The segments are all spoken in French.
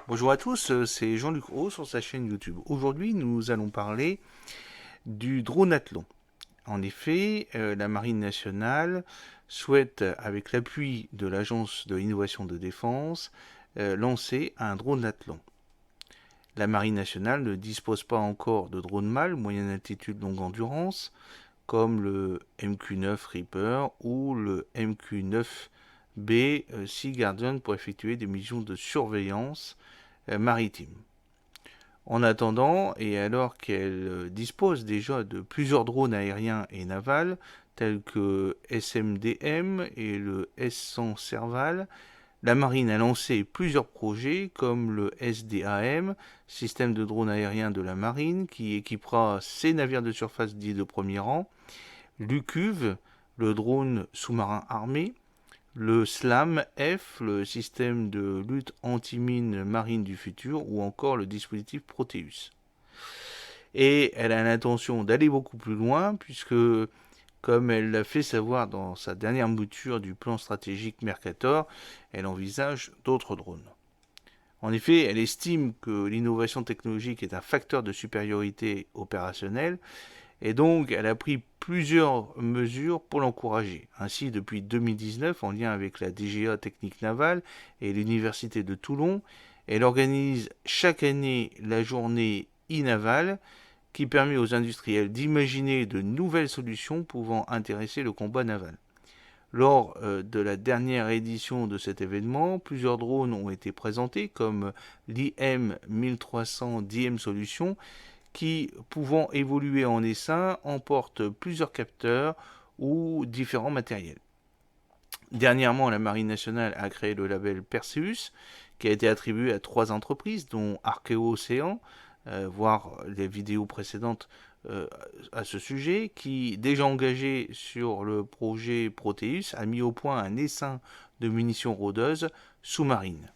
Bonjour à tous, c'est Jean-Luc Haut sur sa chaîne YouTube. Aujourd'hui, nous allons parler du drone Athlon. En effet, la Marine nationale souhaite, avec l'appui de l'Agence de l'innovation de défense, lancer un drone Athlon. La Marine nationale ne dispose pas encore de drone mâle moyenne altitude longue endurance, comme le MQ-9 Reaper ou le MQ-9B Sea Guardian pour effectuer des missions de surveillance maritime. En attendant, et alors qu'elle dispose déjà de plusieurs drones aériens et navals, tels que SMDM et le S-100 Serval, la marine a lancé plusieurs projets comme le SDAM, système de drone aérien de la marine, qui équipera ses navires de surface dits de premier rang, l'UCUV, le drone sous-marin armé, le SLAM-F, le système de lutte anti-mine marine du futur, ou encore le dispositif Proteus. Et elle a l'intention d'aller beaucoup plus loin, puisque, comme elle l'a fait savoir dans sa dernière mouture du plan stratégique Mercator, elle envisage d'autres drones. En effet, elle estime que l'innovation technologique est un facteur de supériorité opérationnelle, et donc, elle a pris plusieurs mesures pour l'encourager. Ainsi, depuis 2019, en lien avec la DGA Technique Navale et l'Université de Toulon, elle organise chaque année la journée e-naval qui permet aux industriels d'imaginer de nouvelles solutions pouvant intéresser le combat naval. Lors de la dernière édition de cet événement, plusieurs drones ont été présentés comme l'IM 1300 DM Solutions qui, pouvant évoluer en essaim, emportent plusieurs capteurs ou différents matériels. Dernièrement, la Marine nationale a créé le label Perseus, qui a été attribué à 3 entreprises, dont Archeo Océan, voir les vidéos précédentes à ce sujet, qui, déjà engagé sur le projet Proteus, a mis au point un essaim de munitions rôdeuses sous-marines.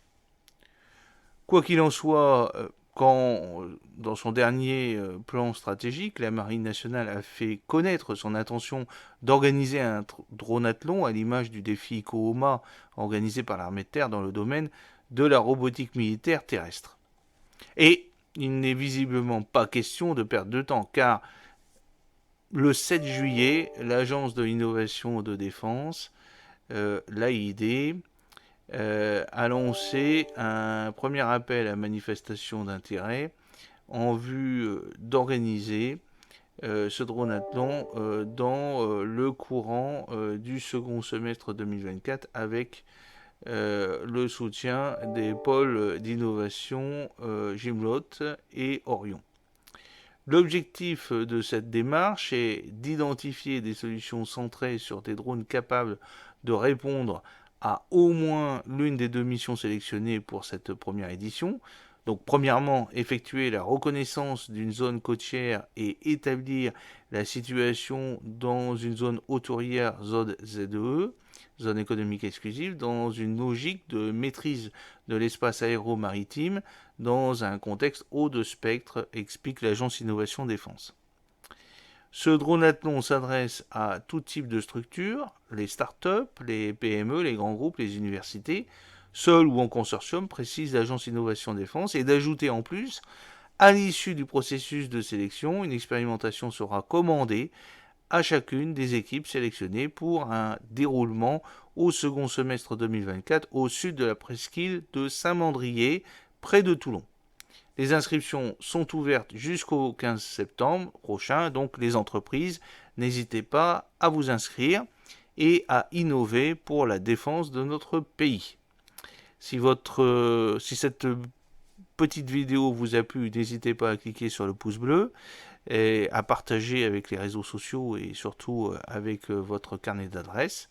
Quoi qu'il en soit, quand, dans son dernier plan stratégique, la Marine nationale a fait connaître son intention d'organiser un dronathlon à l'image du défi Kooma organisé par l'armée de terre dans le domaine de la robotique militaire terrestre. Et il n'est visiblement pas question de perdre de temps, car le 7 juillet, l'Agence de l'innovation de défense, l'AID, a lancé un premier appel à manifestation d'intérêt en vue d'organiser ce dronathlon dans le courant du second semestre 2024 avec le soutien des pôles d'innovation Gimlot et Orion. L'objectif de cette démarche est d'identifier des solutions centrées sur des drones capables de répondre à au moins l'une des 2 missions sélectionnées pour cette première édition. Donc premièrement, effectuer la reconnaissance d'une zone côtière et établir la situation dans une zone hauturière zone ZEE, zone économique exclusive, dans une logique de maîtrise de l'espace aéro-maritime dans un contexte haut de spectre, explique l'agence Innovation Défense. Ce dronathlon s'adresse à tout type de structures, les startups, les PME, les grands groupes, les universités, seuls ou en consortium, précise l'agence Innovation Défense, et d'ajouter en plus, à l'issue du processus de sélection, une expérimentation sera commandée à chacune des équipes sélectionnées pour un déroulement au second semestre 2024 au sud de la presqu'île de Saint-Mandrier, près de Toulon. Les inscriptions sont ouvertes jusqu'au 15 septembre prochain, donc les entreprises, n'hésitez pas à vous inscrire et à innover pour la défense de notre pays. Si cette petite vidéo vous a plu, n'hésitez pas à cliquer sur le pouce bleu et à partager avec les réseaux sociaux et surtout avec votre carnet d'adresses.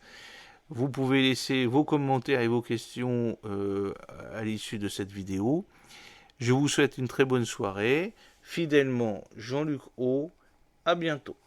Vous pouvez laisser vos commentaires et vos questions à l'issue de cette vidéo. Je vous souhaite une très bonne soirée. Fidèlement, Jean-Luc Haut. À bientôt.